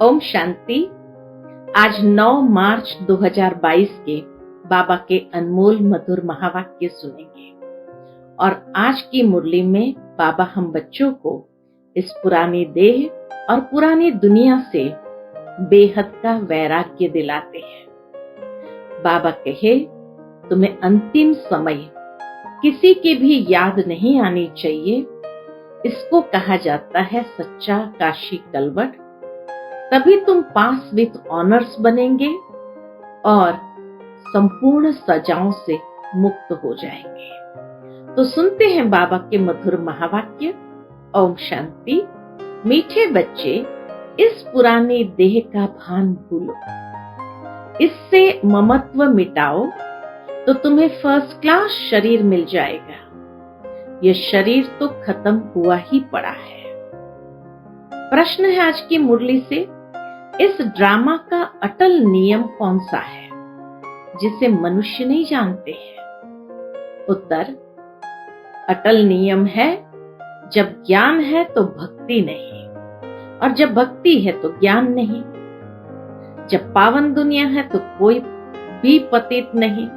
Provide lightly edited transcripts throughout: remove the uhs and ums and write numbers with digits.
ओम शांति। आज 9 मार्च 2022 के बाबा के अनमोल मधुर महावाक्य सुनेंगे और आज की मुरली में बाबा हम बच्चों को इस पुरानी देह और पुरानी दुनिया से बेहद का वैराग्य दिलाते हैं। बाबा कहे, तुम्हें अंतिम समय किसी की भी याद नहीं आनी चाहिए। इसको कहा जाता है सच्चा काशी कलवट। तभी तुम पास विथ ऑनर्स बनेंगे और संपूर्ण सजाओं से मुक्त हो जाएंगे। तो सुनते हैं बाबा के मधुर महावाक्य। ओम शांति। मीठे बच्चे, इस पुरानी देह का भान भूलो, इससे ममत्व मिटाओ तो तुम्हें फर्स्ट क्लास शरीर मिल जाएगा। यह शरीर तो खत्म हुआ ही पड़ा है। प्रश्न है आज की मुरली से, इस ड्रामा का अटल नियम कौन सा है जिसे मनुष्य नहीं जानते हैं? उत्तर, अटल नियम है, जब ज्ञान है तो भक्ति नहीं, और जब भक्ति है तो ज्ञान नहीं। जब पावन दुनिया है तो कोई भी पतित नहीं,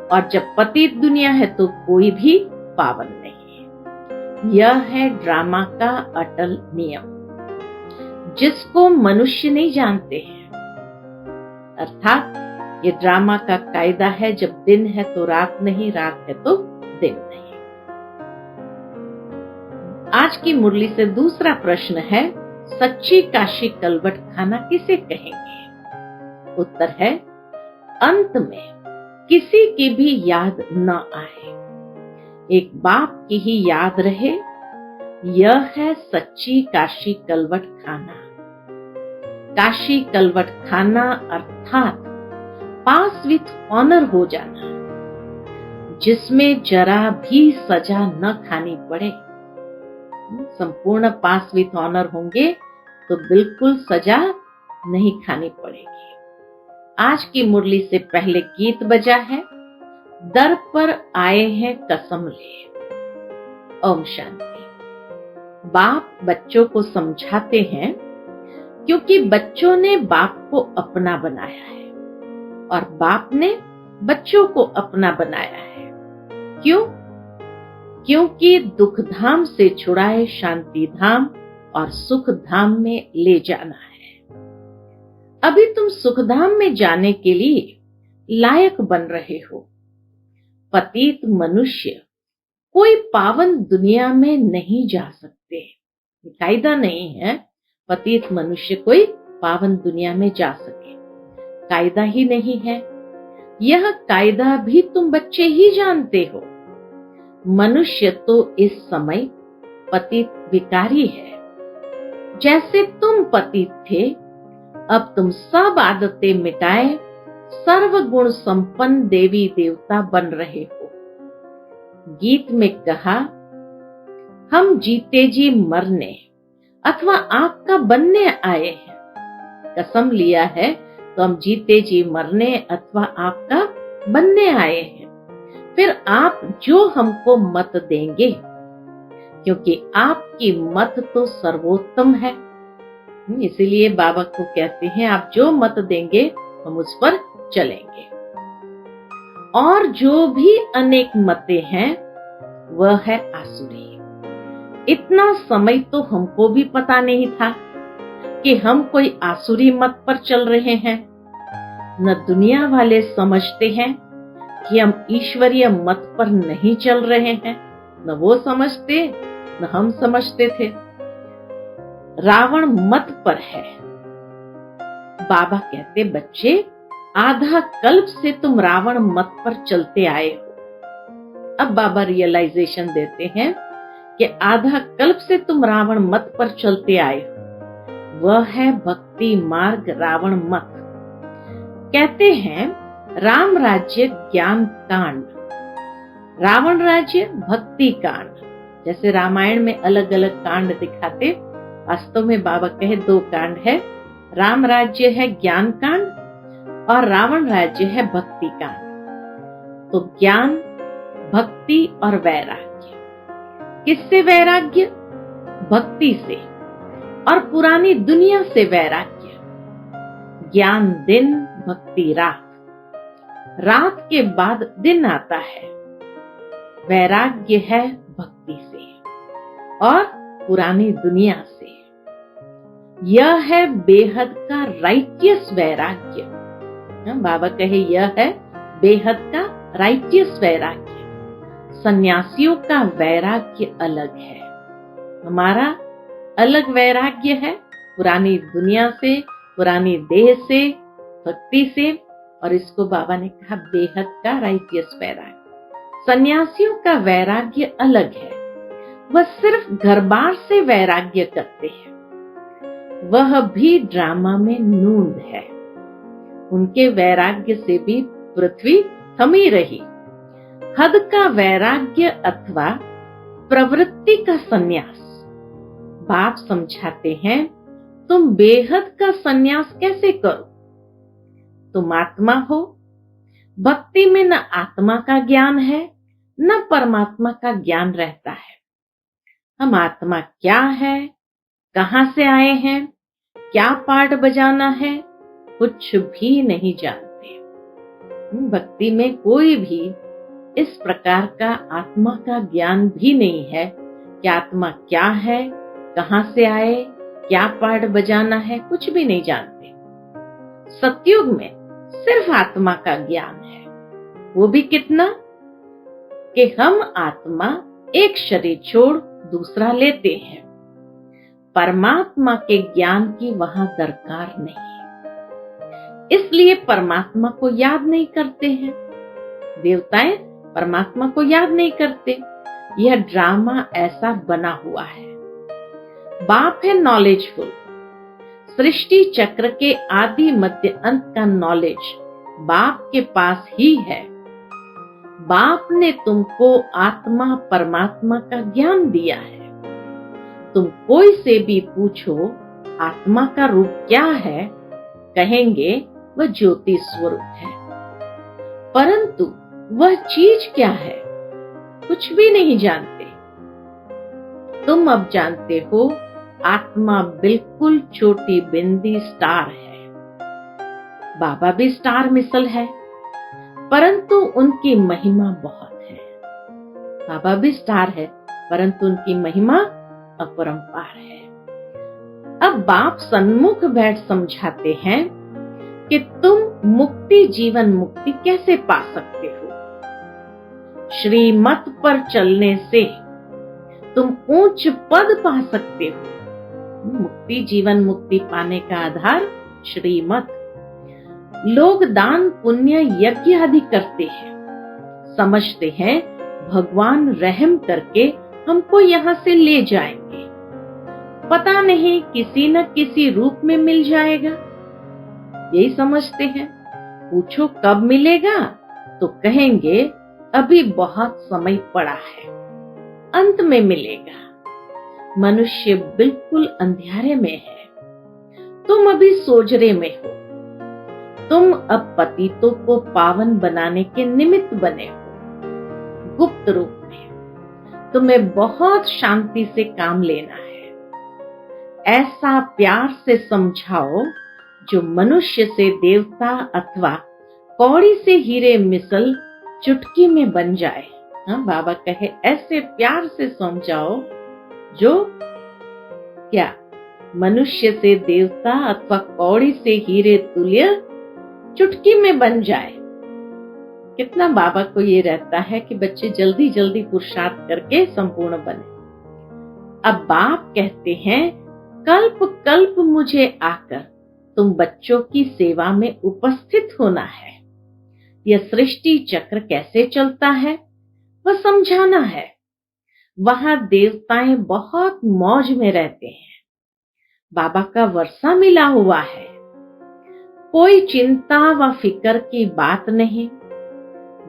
और जब पतित दुनिया है तो कोई भी पावन नहीं। यह है ड्रामा का अटल नियम, जिसको मनुष्य नहीं जानते हैं। अर्थात ये ड्रामा का कायदा है, जब दिन है तो रात नहीं, रात है तो दिन नहीं। आज की मुरली से दूसरा प्रश्न है, सच्ची काशी कलवट खाना किसे कहेंगे? उत्तर है, अंत में किसी की भी याद न आए, एक बाप की ही याद रहे। यह है सच्ची काशी कलवट खाना। काशी कलवट खाना अर्थात पास विथ ऑनर हो जाना, जिसमें जरा भी सजा न खानी पड़े। संपूर्ण पास विथ ऑनर होंगे तो बिल्कुल सजा नहीं खानी पड़ेगी। आज की मुरली से पहले गीत बजा है, दर पर आए हैं कसम ले। ओम शांति। बाप बच्चों को समझाते हैं क्योंकि बच्चों ने बाप को अपना बनाया है और बाप ने बच्चों को अपना बनाया है। क्यों? क्योंकि दुख धाम से छुड़ाए शांति धाम और सुख धाम में ले जाना है। अभी तुम सुख धाम में जाने के लिए लायक बन रहे हो। पतित मनुष्य कोई पावन दुनिया में नहीं जा सकते। कायदा नहीं है पतित मनुष्य कोई पावन दुनिया में जा सके, कायदा ही नहीं है। यह कायदा भी तुम बच्चे ही जानते हो। मनुष्य तो इस समय पतित विकारी है। जैसे तुम पतित थे, अब तुम सब आदतें मिटाए सर्व गुण संपन्न देवी देवता बन रहे हो। गीत में कहा, हम जीते जी मरने अथवा आपका बनने आए हैं। कसम लिया है तो हम जीते जी मरने अथवा आपका बनने आए हैं। फिर आप जो हमको मत देंगे, क्योंकि आपकी मत तो सर्वोत्तम है। इसीलिए बाबा को कहते हैं, आप जो मत देंगे हम उस पर चलेंगे। और जो भी अनेक मतें हैं वह है आसुरी। इतना समय तो हमको भी पता नहीं था कि हम कोई आसुरी मत पर चल रहे हैं। न दुनिया वाले समझते हैं कि हम ईश्वरीय मत पर नहीं चल रहे हैं, न वो समझते न हम समझते थे। रावण मत पर है। बाबा कहते, बच्चे, आधा कल्प से तुम रावण मत पर चलते आए हो। अब बाबा रियलाइजेशन देते हैं कि आधा कल्प से तुम रावण मत पर चलते आए हो। वह है भक्ति मार्ग रावण मत। कहते हैं, राम राज्य ज्ञान कांड, रावण राज्य भक्ति कांड। जैसे रामायण में अलग अलग कांड दिखाते, वास्तव में बाबा कहे 2 कांड है। राम राज्य है ज्ञान कांड और रावण राज्य है भक्ति कांड। तो ज्ञान, भक्ति और वैराग्य। किससे वैराग्य? भक्ति से। और पुरानी दुनिया से वैराग्य। ज्ञान दिन, भक्ति रात। रात के बाद दिन आता है। वैराग्य है भक्ति से और पुरानी दुनिया से। यह है बेहद का राइटियस वैराग्य। बाबा कहे यह है बेहद का राइटियस वैराग्य। सन्यासियों का वैराग्य अलग है, हमारा अलग वैराग्य है, पुरानी दुनिया से, पुरानी देह से, भक्ति से। और इसको बाबा ने कहा बेहद का राइटियस वैराग्य। सन्यासियों का वैराग्य अलग है, वह सिर्फ घर बार से वैराग्य करते हैं, वह भी ड्रामा में नूंद है। उनके वैराग्य से भी पृथ्वी थमी रही। हद का वैराग्य अथवा प्रवृत्ति का सन्यास। बाप समझाते हैं तुम बेहद का सन्यास कैसे करो। तुम आत्मा हो, भक्ति में न आत्मा का ज्ञान है न परमात्मा का ज्ञान रहता है। हम आत्मा क्या है, कहां से आए हैं, क्या पार्ट बजाना है, कुछ भी नहीं जानते। भक्ति में कोई भी इस प्रकार का आत्मा का ज्ञान भी नहीं है कि आत्मा क्या है, कहां से आए, क्या पार्ट बजाना है, कुछ भी नहीं जानते। सतयुग में सिर्फ आत्मा का ज्ञान है, वो भी कितना कि हम आत्मा एक शरीर छोड़ दूसरा लेते हैं। परमात्मा के ज्ञान की वहां दरकार नहीं, इसलिए परमात्मा को याद नहीं करते हैं। देवताएं परमात्मा को याद नहीं करते। यह ड्रामा ऐसा बना हुआ है। बाप है नॉलेजफुल। सृष्टि चक्र के आदि मध्य अंत का नॉलेज बाप के पास ही है। बाप ने तुमको आत्मा परमात्मा का ज्ञान दिया है। तुम कोई से भी पूछो आत्मा का रूप क्या है, कहेंगे वह ज्योति स्वरूप है। परंतु वह चीज क्या है, कुछ भी नहीं जानते। तुम अब जानते हो आत्मा बिल्कुल छोटी बिंदी स्टार है। बाबा भी स्टार मिसल है, परंतु उनकी महिमा बहुत है। बाबा भी स्टार है, परंतु उनकी महिमा अपरंपार है। अब बाप सन्मुख बैठ समझाते हैं कि तुम मुक्ति, जीवन मुक्ति कैसे पा सकते हो। श्रीमत पर चलने से तुम उच्च पद पा सकते हो। मुक्ति, जीवन मुक्ति पाने का आधार श्रीमत। लोग दान पुण्य यज्ञ आदि करते हैं, समझते हैं भगवान रहम करके हमको यहाँ से ले जाएंगे। पता नहीं किसी न किसी रूप में मिल जाएगा, यही समझते हैं। पूछो कब मिलेगा तो कहेंगे अभी बहुत समय पड़ा है, अंत में मिलेगा। मनुष्य बिल्कुल अंधेरे में है, तुम अभी सोजरे में हो। तुम अब पतितों को पावन बनाने के निमित्त बने हो। गुप्त रूप में तुम्हें बहुत शांति से काम लेना है। ऐसा प्यार से समझाओ जो मनुष्य से देवता अथवा कौड़ी से हीरे मिसल चुटकी में बन जाए। बाबा कहे ऐसे प्यार से समझाओ जो क्या मनुष्य से देवता अथवा कौड़ी से हीरे तुल्य चुटकी में बन जाए। कितना बाबा को ये रहता है कि बच्चे जल्दी जल्दी पुरुषार्थ करके संपूर्ण बने। अब बाप कहते हैं कल्प कल्प मुझे आकर तुम बच्चों की सेवा में उपस्थित होना है। यह सृष्टि चक्र कैसे चलता है वह समझाना है। वहां देवताएं बहुत मौज में रहते हैं, बाबा का वर्षा मिला हुआ है। कोई चिंता व फिक्र की बात नहीं।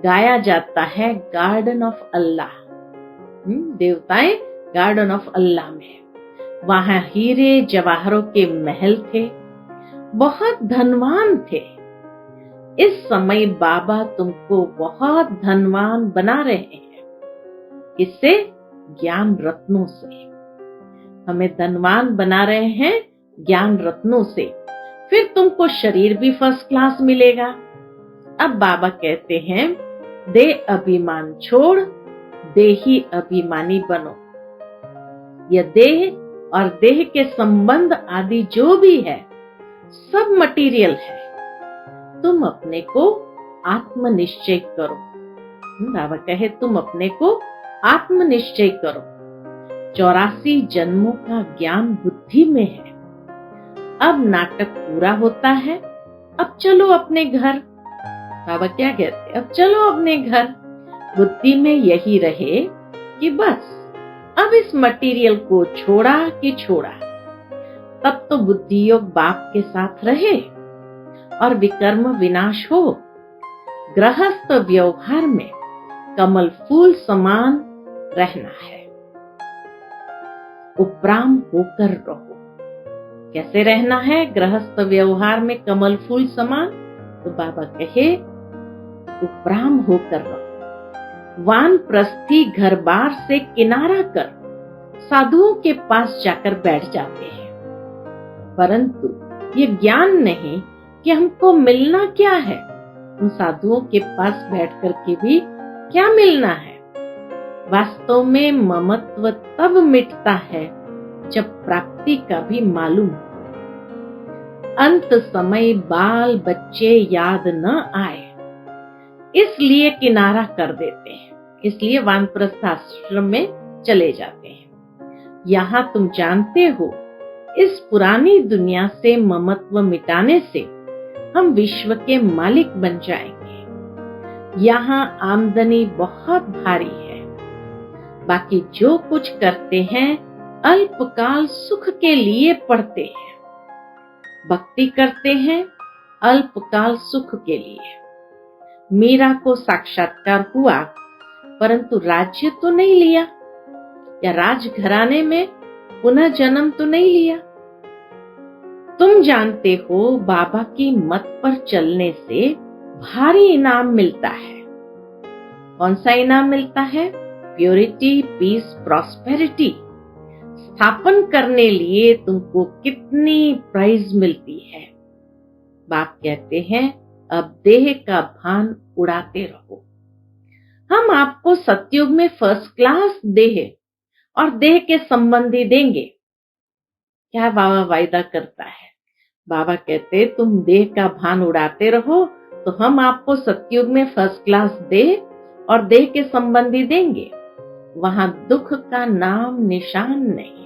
गाया जाता है गार्डन ऑफ अल्लाह। देवताएं गार्डन ऑफ अल्लाह में, वहां हीरे जवाहरों के महल थे, बहुत धनवान थे। इस समय बाबा तुमको बहुत धनवान बना रहे हैं। किससे? ज्ञान रत्नों से। हमें धनवान बना रहे हैं ज्ञान रत्नों से। फिर तुमको शरीर भी फर्स्ट क्लास मिलेगा। अब बाबा कहते हैं, देह अभिमान छोड़ देही अभिमानी बनो। यह देह और देह के संबंध आदि जो भी है सब मटीरियल है। तुम अपने को आत्मनिश्चय करो। बाबा कहे तुम अपने को आत्मनिश्चय करो। 84 जन्मों का ज्ञान बुद्धि में है। अब नाटक पूरा होता है, अब चलो अपने घर। बाबा क्या कहते, अब चलो अपने घर। बुद्धि में यही रहे कि बस अब इस मटेरियल को छोड़ा कि छोड़ा। तब तो बुद्धि योग बाप के साथ रहे और विकर्म विनाश हो। गृहस्थ व्यवहार में कमल फूल समान रहना है। उपराम होकर रहो। कैसे रहना है गृहस्थ व्यवहार में कमल फूल समान? तो बाबा कहे उपराम होकर रहो। वानप्रस्थी घर बार से किनारा कर साधुओं के पास जाकर बैठ जाते हैं, परंतु ये ज्ञान नहीं कि हमको मिलना क्या है। उन साधुओं के पास बैठ कर के भी क्या मिलना है? वास्तव में ममत्व तब मिटता है जब प्राप्ति का भी मालूम हो। अंत समय बाल बच्चे याद न आए, इसलिए किनारा कर देते हैं, इसलिए वानप्रस्थ आश्रम में चले जाते हैं। यहाँ तुम जानते हो, इस पुरानी दुनिया से ममत्व मिटाने से हम विश्व के मालिक बन जाएंगे। यहाँ आमदनी बहुत भारी है। बाकी जो कुछ करते हैं अल्पकाल सुख के लिए पढ़ते हैं। भक्ति करते हैं अल्पकाल सुख के लिए। मीरा को साक्षात्कार हुआ, परंतु राज्य तो नहीं लिया, या राजघराने में पुनः जन्म तो नहीं लिया। तुम जानते हो बाबा की मत पर चलने से भारी इनाम मिलता है। कौन सा इनाम मिलता है? प्योरिटी, पीस, प्रॉस्पेरिटी स्थापन करने लिए तुमको कितनी प्राइज मिलती है। बाप कहते हैं अब देह का भान उड़ाते रहो। हम आपको सतयुग में फर्स्ट क्लास देह और देह के संबंधी देंगे। क्या बाबा वायदा करता है? बाबा कहते तुम देह का भान उड़ाते रहो तो हम आपको सतयुग में फर्स्ट क्लास देह और देह के संबंधी देंगे। वहां दुख का नाम निशान नहीं।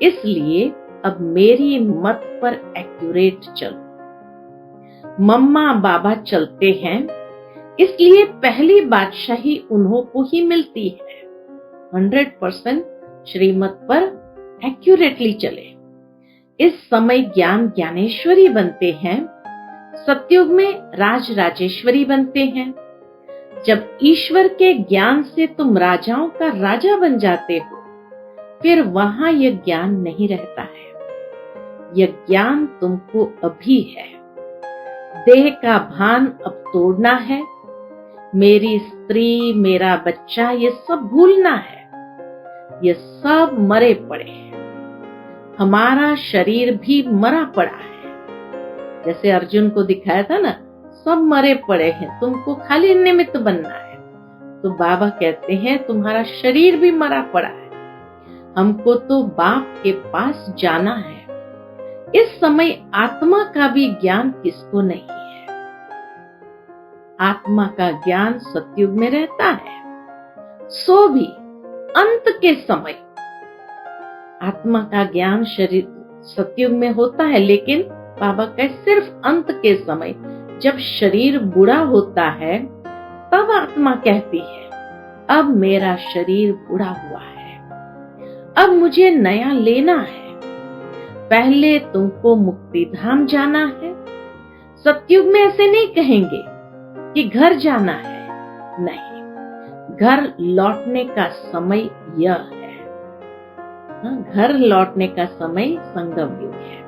इसलिए अब मेरी मत पर एक्यूरेट चलो। मम्मा बाबा चलते हैं, इसलिए पहली बादशाही उन्हों को ही मिलती है। 100% श्रीमत पर एक्यूरेटली चले। इस समय ज्ञान ज्ञानेश्वरी बनते हैं, सतयुग में राज राजेश्वरी बनते हैं। जब ईश्वर के ज्ञान से तुम राजाओं का राजा बन जाते हो, फिर वहां यह ज्ञान नहीं रहता है। यह ज्ञान तुमको अभी है। देह का भान अब तोड़ना है। मेरी स्त्री, मेरा बच्चा, ये सब भूलना है। ये सब मरे पड़े हैं। हमारा शरीर भी मरा पड़ा है। जैसे अर्जुन को दिखाया था ना, सब मरे पड़े हैं, तुमको खाली निमित्त बनना है। तो बाबा कहते हैं तुम्हारा शरीर भी मरा पड़ा है, हमको तो बाप के पास जाना है। इस समय आत्मा का भी ज्ञान किसको नहीं है? आत्मा का ज्ञान सतयुग में रहता है, सो भी अंत के समय आत्मा का ज्ञान शरीर सतयुग में होता है। लेकिन बाबा का सिर्फ अंत के समय, जब शरीर बूढ़ा होता है, तब आत्मा कहती है अब मेरा शरीर बूढ़ा हुआ है, अब मुझे नया लेना है। पहले तुमको मुक्ति धाम जाना है। सतयुग में ऐसे नहीं कहेंगे कि घर जाना है, नहीं, घर लौटने का समय यह है। घर लौटने का समय संगम युग है।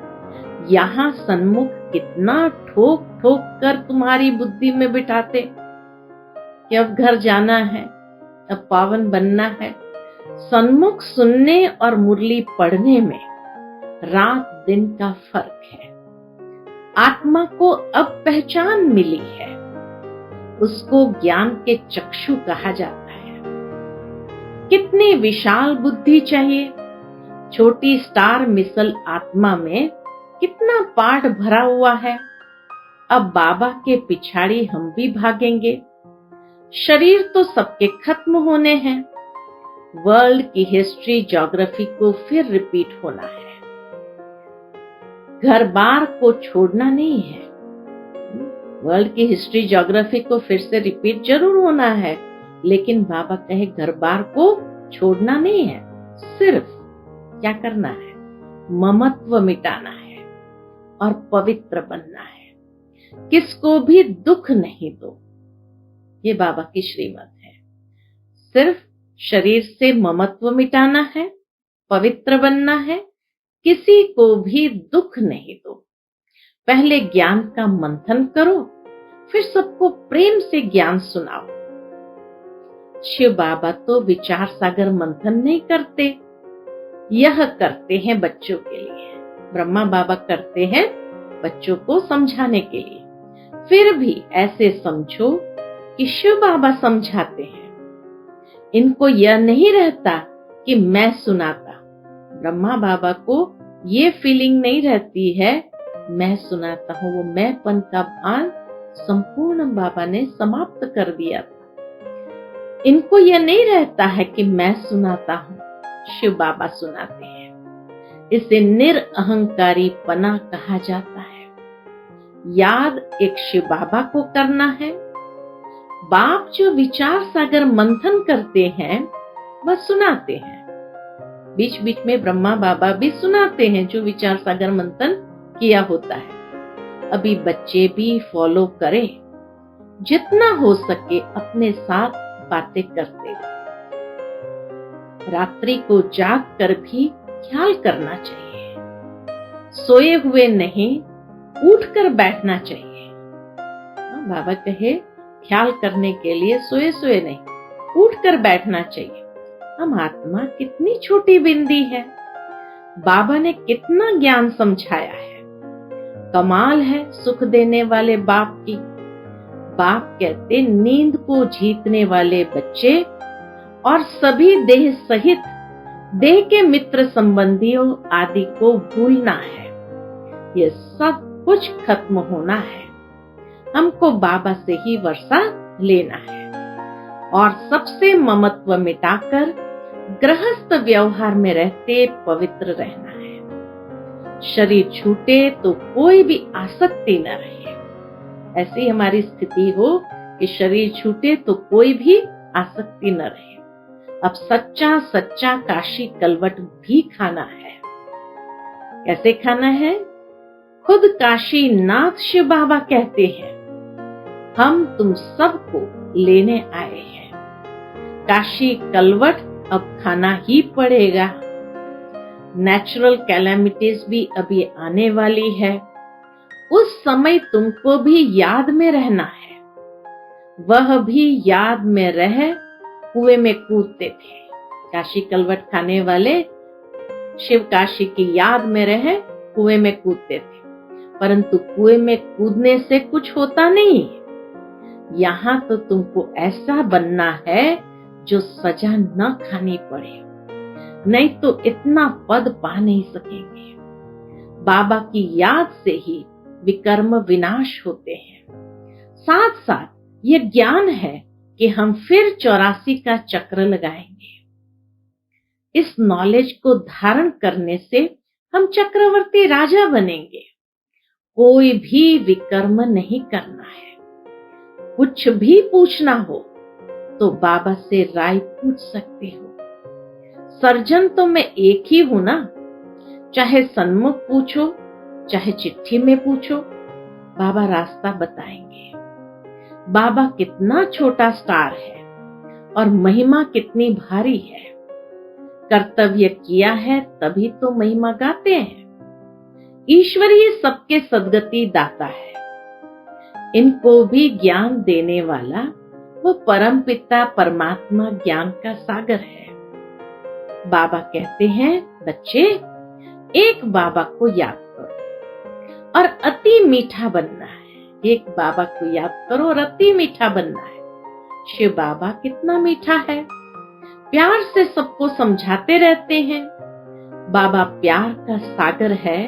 यहाँ सन्मुख कितना ठोक ठोक कर तुम्हारी बुद्धि में बिठाते कि अब घर जाना है, अब पावन बनना है। सन्मुख सुनने और मुरली पढ़ने में रात दिन का फर्क है। आत्मा को अब पहचान मिली है, उसको ज्ञान के चक्षु कहा जाता है। कितनी विशाल बुद्धि चाहिए। छोटी स्टार मिसल आत्मा में कितना पाठ भरा हुआ है। अब बाबा के पिछाड़ी हम भी भागेंगे। शरीर तो सबके खत्म होने हैं। वर्ल्ड की हिस्ट्री ज्योग्राफी को फिर रिपीट होना है। घर बार को छोड़ना नहीं है। वर्ल्ड की हिस्ट्री ज्योग्राफी को फिर से रिपीट जरूर होना है, लेकिन बाबा कहे घर बार को छोड़ना नहीं है। सिर्फ क्या करना है? ममत्व मिटाना है और पवित्र बनना है। किसको भी दुख नहीं दो, ये बाबा की श्रीमत है। सिर्फ शरीर से ममत्व मिटाना है, पवित्र बनना है, किसी को भी दुख नहीं दो। पहले ज्ञान का मंथन करो, फिर सबको प्रेम से ज्ञान सुनाओ। शिव बाबा तो विचार सागर मंथन नहीं करते, यह करते हैं बच्चों के लिए। ब्रह्मा बाबा करते हैं बच्चों को समझाने के लिए। फिर भी ऐसे समझो कि शिव बाबा समझाते हैं। इनको यह नहीं रहता कि मैं सुनाता। ब्रह्मा बाबा को ये फीलिंग नहीं रहती है मैं सुनाता हूँ। वो मैंपन का भान संपूर्ण बाबा ने समाप्त कर दिया था। इनको यह नहीं रहता है कि मैं सुनाता हूँ, शिव बाबा सुनाते हैं। इसे निरअहंकारी पना कहा जाता है। याद एक शिव बाबा को करना है। बाप जो विचार सागर मंथन करते हैं वह सुनाते हैं। बीच बीच में ब्रह्मा बाबा भी सुनाते हैं जो विचार सागर मंथन किया होता है। अभी बच्चे भी फॉलो करें, जितना हो सके अपने साथ बातें करते रहे। रात्रि को जाग कर भी ख्याल करना चाहिए। सोए हुए नहीं, उठकर बैठना चाहिए। बाबा कहे ख्याल करने के लिए सोए सोए नहीं, उठकर बैठना चाहिए। हम आत्मा कितनी छोटी बिंदी है। बाबा ने कितना ज्ञान समझाया है। कमाल है सुख देने वाले बाप की। बाप कहते नींद को जीतने वाले बच्चे और सभी देह सहित देह के मित्र संबंधियों आदि को भूलना है। ये सब कुछ खत्म होना है। हमको बाबा से ही वर्षा लेना है और सबसे ममत्व मिटाकर गृहस्थ व्यवहार में रहते पवित्र रहना है। शरीर छूटे तो कोई भी आसक्ति न रहे। ऐसी हमारी स्थिति हो कि शरीर छूटे तो कोई भी आसक्ति न रहे। अब सच्चा सच्चा काशी कलवट भी खाना है। कैसे खाना है? खुद काशी नाथ शिव बाबा कहते हैं हम तुम सबको लेने आए हैं। काशी कलवट अब खाना ही पड़ेगा। नेचुरल कैलेमिटीज भी अभी आने वाली है। उस समय तुमको भी याद में रहना है। वह भी याद में रह कुएं में कूदते थे। काशी कलवट खाने वाले शिव काशी की याद में रह कुएं में कूदते थे, परंतु कुएं में कूदने से कुछ होता नहीं। यहाँ तो तुमको ऐसा बनना है जो सजा न खानी पड़े, नहीं तो इतना पद पा नहीं सकेंगे। बाबा की याद से ही विकर्म विनाश होते हैं। साथ साथ ये ज्ञान है कि हम फिर 84 का चक्र लगाएंगे। इस नॉलेज को धारण करने से हम चक्रवर्ती राजा बनेंगे। कोई भी विकर्म नहीं करना है। कुछ भी पूछना हो तो बाबा से राय पूछ सकते हो। सर्जन तो मैं एक ही हूं ना। चाहे सन्मुख पूछो, चाहे चिट्ठी में पूछो, बाबा रास्ता बताएंगे। बाबा कितना छोटा स्टार है और महिमा कितनी भारी है। कर्तव्य किया है तभी तो महिमा गाते हैं। ईश्वरीय सबके सद्गति दाता है। इनको भी ज्ञान देने वाला वो परम पिता परमात्मा ज्ञान का सागर है। बाबा कहते हैं बच्चे एक बाबा को याद करो। और अति मीठा बनना है। एक बाबा को याद करो और अति मीठा बनना है। शिव बाबा कितना मीठा है, प्यार से सबको समझाते रहते हैं। बाबा प्यार का सागर है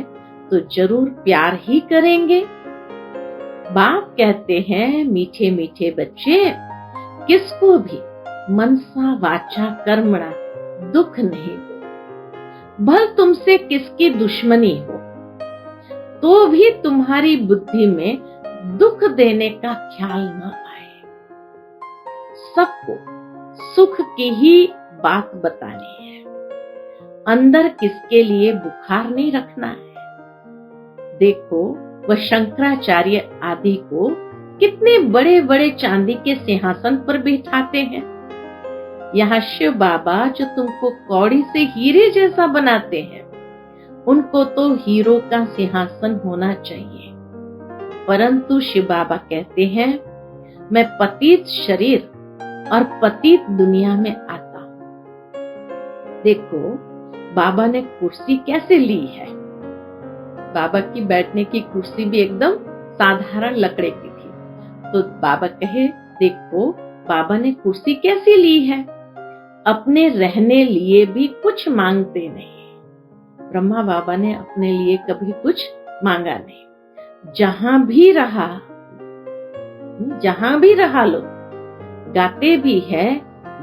तो जरूर प्यार ही करेंगे। बाप कहते हैं, मीठे मीठे बच्चे, किसको भी मनसा वाचा कर्मणा दुख नहीं दो। भल तुमसे किसकी दुश्मनी हो तो भी तुम्हारी बुद्धि में दुख देने का ख्याल न आए। सबको सुख की ही बात बतानी है, अंदर किसके लिए बुखार नहीं रखना है। देखो वह शंकराचार्य आदि को कितने बड़े बड़े चांदी के सिंहासन पर बिठाते हैं। यहाँ शिव बाबा जो तुमको कौड़ी से हीरे जैसा बनाते हैं, उनको तो हीरो का सिंहासन होना चाहिए। परंतु शिव बाबा कहते हैं, मैं पतित शरीर और पतित दुनिया में आता हूं। देखो बाबा ने कुर्सी कैसे ली है। बाबा की बैठने की कुर्सी भी एकदम साधारण लकड़े की थी। तो बाबा कहे, देखो बाबा ने कुर्सी कैसी ली है, अपने रहने लिए भी कुछ मांगते नहीं। ब्रह्मा बाबा ने अपने लिए कभी कुछ मांगा नहीं। जहां भी रहा लो, गाते भी है,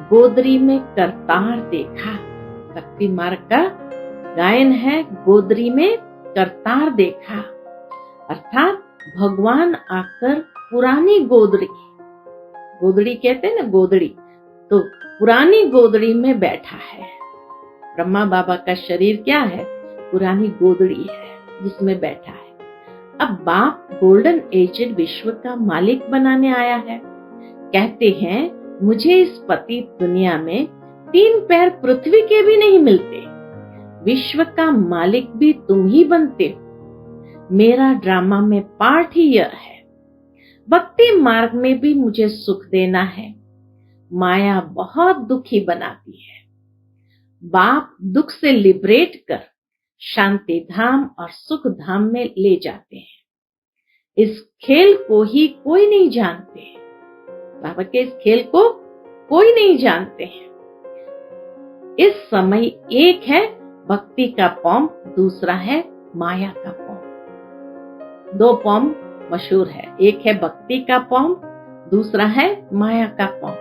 गोदरी में करतार देखा। भक्ति मार्ग का गायन है, गोदरी में करतार देखा। अर्थात भगवान आकर पुरानी गोदड़ी कहते हैं ना, गोदड़ी, तो पुरानी गोदड़ी में बैठा है। ब्रह्मा बाबा का शरीर क्या है, पुरानी गोदड़ी है जिसमें बैठा है। अब बाप गोल्डन एजेड विश्व का मालिक बनाने आया है। कहते हैं, मुझे इस पतित दुनिया में 3 पैर पृथ्वी के भी नहीं मिलते, विश्व का मालिक भी तुम ही बनते हो। मेरा ड्रामा में पार्ट ही यह है। भक्ति मार्ग में भी मुझे सुख देना है। माया बहुत दुखी बनाती है। बाप दुख से लिबरेट कर शांति धाम और सुख धाम में ले जाते हैं। इस खेल को ही कोई नहीं जानते। बाबा के इस खेल को कोई नहीं जानते हैं। इस समय एक है भक्ति का पॉम, दूसरा है माया का पॉम। 2 पॉम मशहूर है, एक है भक्ति का पॉम, दूसरा है माया का पॉम।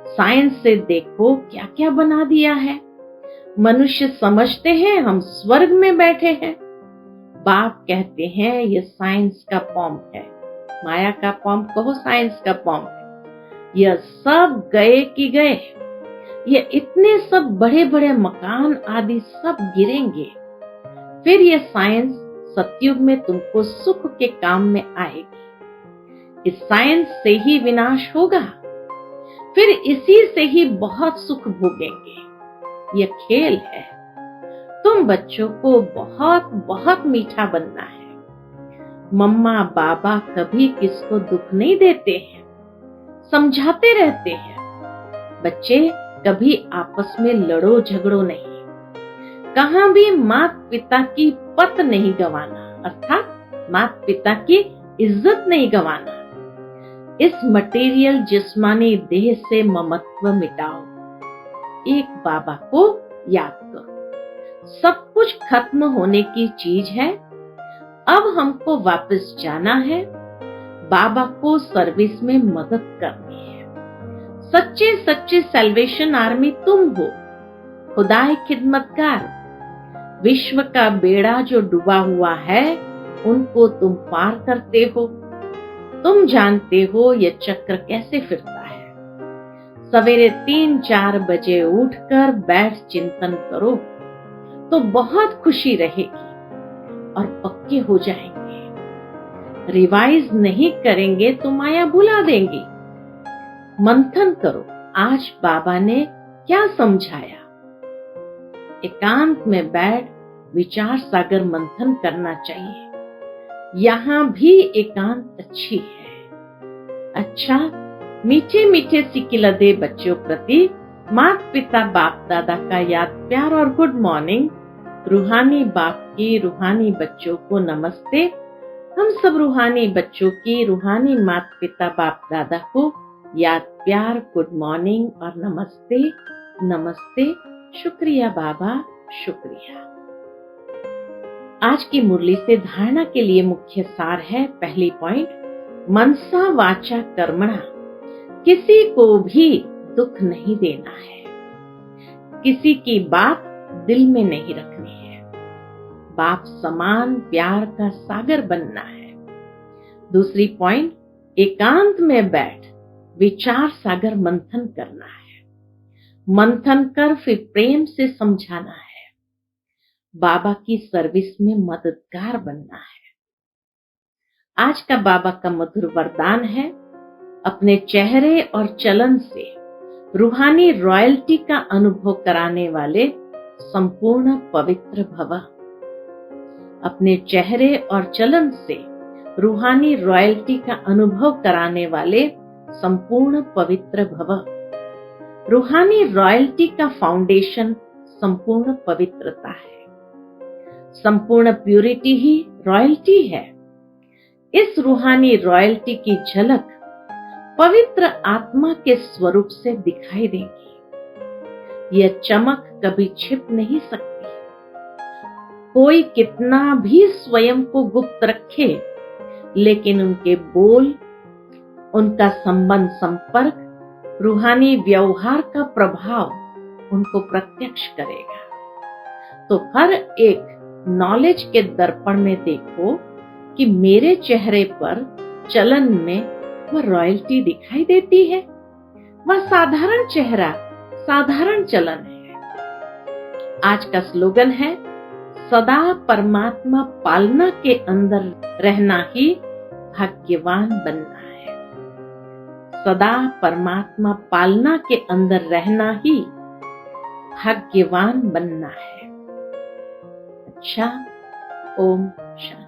साइंस से देखो क्या क्या बना दिया है। मनुष्य समझते हैं हम स्वर्ग में बैठे हैं। बाप कहते हैं ये साइंस का पॉम है, माया का पॉम कहो, साइंस का पॉम है। यह सब गए कि गए। ये इतने सब बड़े बड़े मकान आदि सब गिरेंगे। फिर ये साइंस सतयुग में तुमको सुख के काम में आएगी। इस साइंस से ही विनाश होगा, फिर इसी से ही बहुत सुख भोगेंगे। यह खेल है। तुम बच्चों को बहुत बहुत मीठा बनना है। मम्मा बाबा कभी किसको दुख नहीं देते हैं, समझाते रहते हैं। बच्चे कभी आपस में लड़ो झगड़ो नहीं। कहां भी माता पिता की पत नहीं गंवाना, अर्थात माता पिता की इज्जत नहीं गंवाना। इस मटेरियल जिस्मानी देह से ममत्व मिटाओ। एक बाबा को याद करो। सब कुछ खत्म होने की चीज है। अब हमको वापस जाना है। बाबा को सर्विस में मदद करनी है। सच्चे सच्चे सैल्वेशन आर्मी तुम हो, खुदाए खिदमतगार। विश्व का बेड़ा जो डूबा हुआ है, उनको तुम पार करते हो। तुम जानते हो यह चक्र कैसे फिरता है। सवेरे 3-4 बजे उठकर बैठ चिंतन करो तो बहुत खुशी रहेगी और पक्के हो जाएंगे। रिवाइज नहीं करेंगे तो माया भुला देंगी। मंथन करो, आज बाबा ने क्या समझाया। एकांत में बैठ विचार सागर मंथन करना चाहिए। यहाँ भी एकांत अच्छी है। अच्छा, मीठे मीठे सिकिलदे बच्चों प्रति माता पिता बाप दादा का याद प्यार और गुड मॉर्निंग। रूहानी बाप की रूहानी बच्चों को नमस्ते। हम सब रूहानी बच्चों की रूहानी माता पिता बाप दादा को याद प्यार गुड मॉर्निंग और नमस्ते नमस्ते। शुक्रिया बाबा, शुक्रिया। आज की मुरली से धारणा के लिए मुख्य सार है। पहली पॉइंट, मनसा वाचा कर्मणा, किसी को भी दुख नहीं देना है, किसी की बात दिल में नहीं रखनी है, बाप समान प्यार का सागर बनना है। दूसरी पॉइंट, एकांत में बैठ विचार सागर मंथन करना है, मंथन कर फिर प्रेम से समझाना है, बाबा की सर्विस में मददगार बनना है। आज का बाबा का मधुर वरदान है, अपने चेहरे और चलन से रूहानी रॉयल्टी का अनुभव कराने वाले संपूर्ण पवित्र भव। अपने चेहरे और चलन से रूहानी रॉयल्टी का अनुभव कराने वाले संपूर्ण पवित्र भव। रूहानी रॉयल्टी का फाउंडेशन संपूर्ण पवित्रता है। संपूर्ण प्यूरिटी ही रॉयल्टी है। इस रूहानी रॉयल्टी की झलक पवित्र आत्मा के स्वरूप से दिखाई देगी। यह चमक कभी छिप नहीं सकती। कोई कितना भी स्वयं को गुप्त रखे, लेकिन उनके बोल, उनका संबंध, संपर्क, रूहानी व्यवहार का प्रभाव उनको प्रत्यक्ष करेगा। तो हर एक नॉलेज के दर्पण में देखो कि मेरे चेहरे पर, चलन में वह रॉयल्टी दिखाई देती है। वह साधारण चेहरा, साधारण चलन है। आज का स्लोगन है, सदा परमात्मा पालना के अंदर रहना ही भाग्यवान बनना है। सदा परमात्मा पालना के अंदर रहना ही भाग्यवान बनना है। अच्छा, ओम शांति।